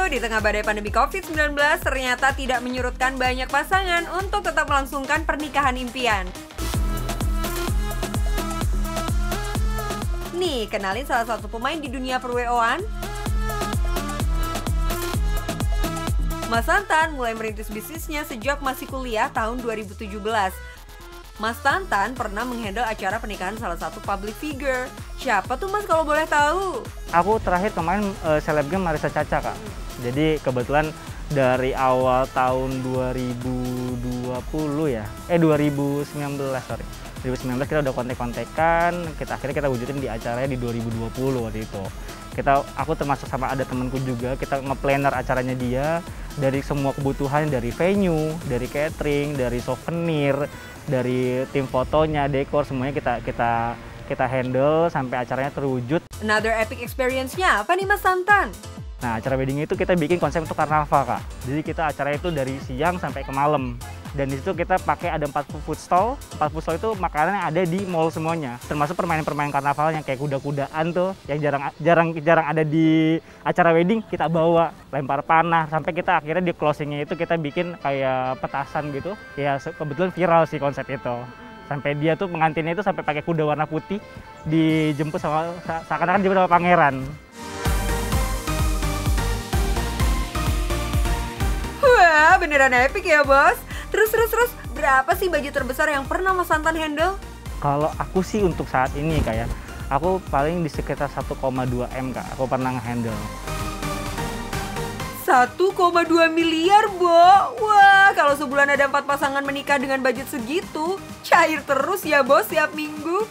di tengah badai pandemi COVID-19 ternyata tidak menyurutkan banyak pasangan untuk tetap melangsungkan pernikahan impian. Nih, kenalin salah satu pemain di dunia per-WO-an. Mas Tantan mulai merintis bisnisnya sejak masih kuliah tahun 2017. Mas Tantan pernah menghandle acara pernikahan salah satu public figure. Siapa tuh Mas kalau boleh tahu? Aku terakhir kemarin selebgram Marissa Chacha, Kak. Jadi kebetulan dari awal tahun 2020 ya. 2019 sorry. 2019 kita udah kontek-kontekan, akhirnya kita wujudin di acaranya di 2020 waktu itu. Aku termasuk sama ada temanku juga, kita nge-planner acaranya dia dari semua kebutuhan, dari venue, dari catering, dari souvenir, dari tim fotonya, dekor, semuanya kita handle sampai acaranya terwujud. Another epic experience-nya apa nih Mas Tantan? Nah, acara wedding itu kita bikin konsep untuk karnaval, Kak. Jadi kita acaranya itu dari siang sampai ke malam. Dan di situ kita pakai ada 4 food stall. 4 food stall itu makanan yang ada di mall semuanya. Termasuk permainan-permainan karnaval yang kayak kuda-kudaan tuh, yang jarang ada di acara wedding, kita bawa, lempar panah, sampai kita akhirnya di closingnya itu kita bikin kayak petasan gitu. Ya kebetulan viral sih konsep itu. Sampai dia tuh pengantinnya itu sampai pakai kuda warna putih, dijemput sama seakan-akan dijemput sama pangeran. Wah, beneran epic ya bos. Terus, berapa sih budget terbesar yang pernah Mas Tantan handle? Kalau aku sih untuk saat ini kayak, aku paling di sekitar 1,2 M, Kak, aku pernah nge-handle. 1,2 miliar, Bo. Wah, kalau sebulan ada 4 pasangan menikah dengan budget segitu, cair terus ya bos tiap minggu.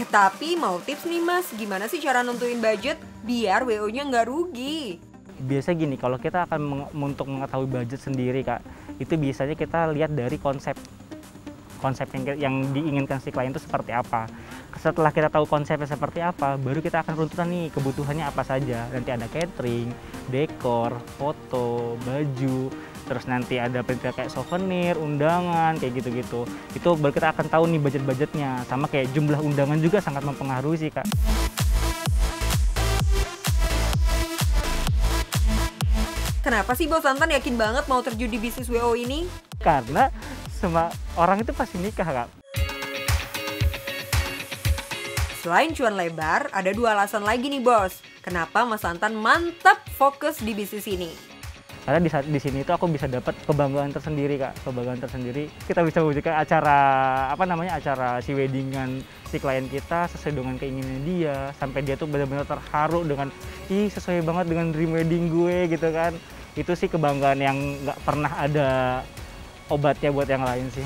Tapi mau tips nih Mas, gimana sih cara nentuin budget biar WO-nya nggak rugi? Biasa gini, kalau kita akan untuk mengetahui budget sendiri, Kak, itu biasanya kita lihat dari konsep yang diinginkan si klien itu seperti apa. Setelah kita tahu konsepnya seperti apa, baru kita akan runtutan nih kebutuhannya apa saja. Nanti ada catering, dekor, foto, baju, terus nanti ada perintilan kayak souvenir, undangan, kayak gitu-gitu. Itu baru kita akan tahu nih budget-budgetnya. Sama kayak jumlah undangan juga sangat mempengaruhi sih, Kak. Kenapa sih Bos Tantan yakin banget mau terjun di bisnis WO ini? Karena semua orang itu pasti nikah, Kak. Selain cuan lebar, ada 2 alasan lagi nih Bos. Kenapa Mas Tantan mantap fokus di bisnis ini? Karena di sini itu aku bisa dapat kebanggaan tersendiri, Kak. Kebanggaan tersendiri. Kita bisa wujudkan acara acara si weddingan si klien kita sesuai dengan keinginan dia, sampai dia tuh benar-benar terharu dengan sesuai banget dengan dream wedding gue gitu kan. Itu sih kebanggaan yang nggak pernah ada obatnya buat yang lain sih.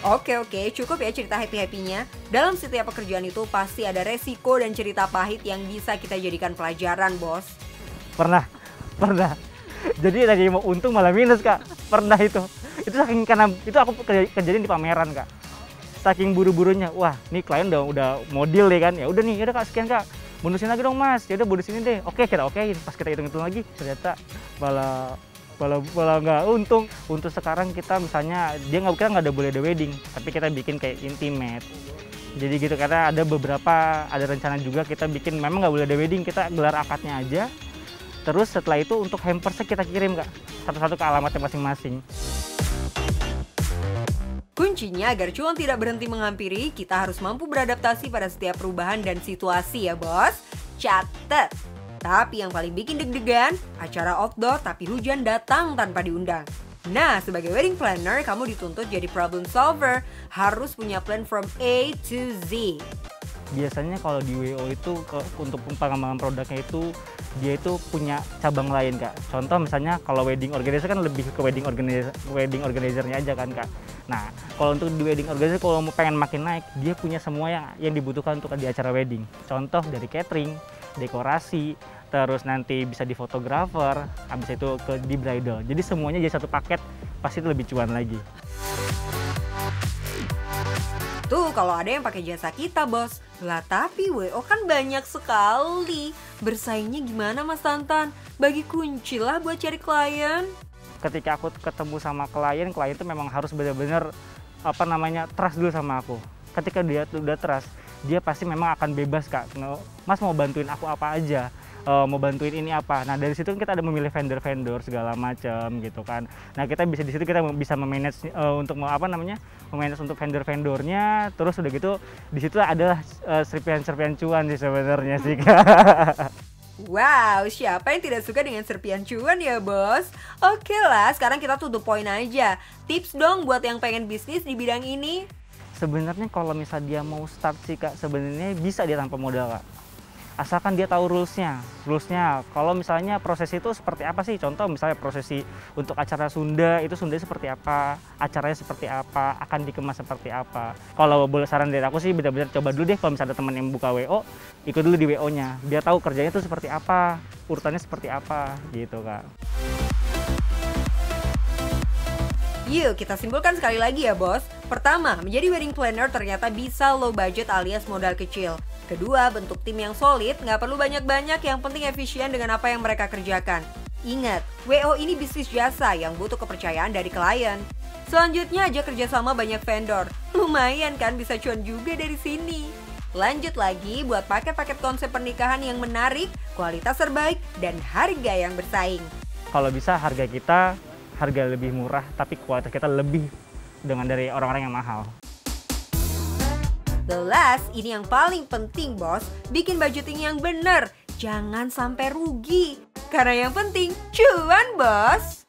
Oke, cukup ya cerita happy-happynya. Dalam setiap pekerjaan itu pasti ada resiko dan cerita pahit yang bisa kita jadikan pelajaran, Bos. Pernah. Jadi tadi mau untung malah minus, Kak. Pernah itu. Itu saking karena itu aku kejadian di pameran, Kak. Saking buru-burunya, wah, nih klien udah mau deal deh kan. Ya udah nih, Kak, sekian, Kak. Bonusin lagi dong, Mas. Ya udah bonusin deh. Oke, kita okein. Pas kita hitung-hitung lagi, ternyata malah nggak untung. Untuk sekarang kita misalnya kita nggak boleh ada wedding, tapi kita bikin kayak intimate. Jadi gitu, karena ada rencana juga kita bikin memang nggak boleh ada wedding, kita gelar akadnya aja. Terus setelah itu untuk hampersnya kita kirim, Kak, satu-satu ke alamatnya masing-masing. Kuncinya agar cuan tidak berhenti menghampiri, kita harus mampu beradaptasi pada setiap perubahan dan situasi ya bos. Catet! Tapi yang paling bikin deg-degan, acara outdoor tapi hujan datang tanpa diundang. Nah, sebagai wedding planner, kamu dituntut jadi problem solver. Harus punya plan from A to Z. Biasanya kalau di WO itu untuk pengembangan produknya itu dia itu punya cabang lain, Kak. Contoh misalnya kalau wedding organizer kan lebih ke wedding organizer-nya aja kan, Kak. Nah, kalau untuk di wedding organizer kalau mau pengen makin naik, dia punya semua yang dibutuhkan untuk di acara wedding. Contoh dari catering, dekorasi, terus nanti bisa di fotografer, habis itu di bridal. Jadi semuanya jadi satu paket, pasti lebih cuan lagi. Tuh kalau ada yang pakai jasa kita bos. Lah tapi WO kan banyak sekali. Bersaingnya gimana Mas Tantan? Bagi kunci lah buat cari klien. Ketika aku ketemu sama klien itu memang harus benar-benar trust dulu sama aku. Ketika dia udah trust, dia pasti memang akan bebas Kak. Mas mau bantuin aku apa aja, mau bantuin ini apa. Nah dari situ kita ada memilih vendor-vendor segala macam gitu kan. Nah kita bisa di situ kita bisa memanage untuk memanage untuk vendor-vendornya. Terus udah gitu di situ adalah serpihan-serpihan cuan sih sebenarnya sih Kak. Wow, siapa yang tidak suka dengan serpihan cuan ya bos? Oke lah, sekarang kita tutup poin aja. Tips dong buat yang pengen bisnis di bidang ini. Sebenarnya kalau misalnya dia mau start sih Kak, sebenarnya bisa dia tanpa modal Kak. Asalkan dia tahu rulesnya. Kalau misalnya proses itu seperti apa sih? Contoh misalnya prosesi untuk acara Sunda, itu Sunda seperti apa, acaranya seperti apa, akan dikemas seperti apa. Kalau boleh saran dari aku sih benar-benar coba dulu deh kalau misalnya ada teman yang buka WO, ikut dulu di WO-nya. Biar tahu kerjanya itu seperti apa, urutannya seperti apa gitu Kak. Yuk kita simpulkan sekali lagi ya bos. Pertama, menjadi wedding planner ternyata bisa low budget alias modal kecil. Kedua, bentuk tim yang solid, nggak perlu banyak-banyak, yang penting efisien dengan apa yang mereka kerjakan. Ingat, WO ini bisnis jasa yang butuh kepercayaan dari klien. Selanjutnya aja kerjasama banyak vendor. Lumayan kan bisa cuan juga dari sini. Lanjut lagi buat paket-paket konsep pernikahan yang menarik, kualitas terbaik, dan harga yang bersaing. Kalau bisa harga lebih murah tapi kualitas kita lebih dari orang-orang yang mahal. The last, ini yang paling penting bos, bikin budgeting yang bener. Jangan sampai rugi. Karena yang penting cuan bos.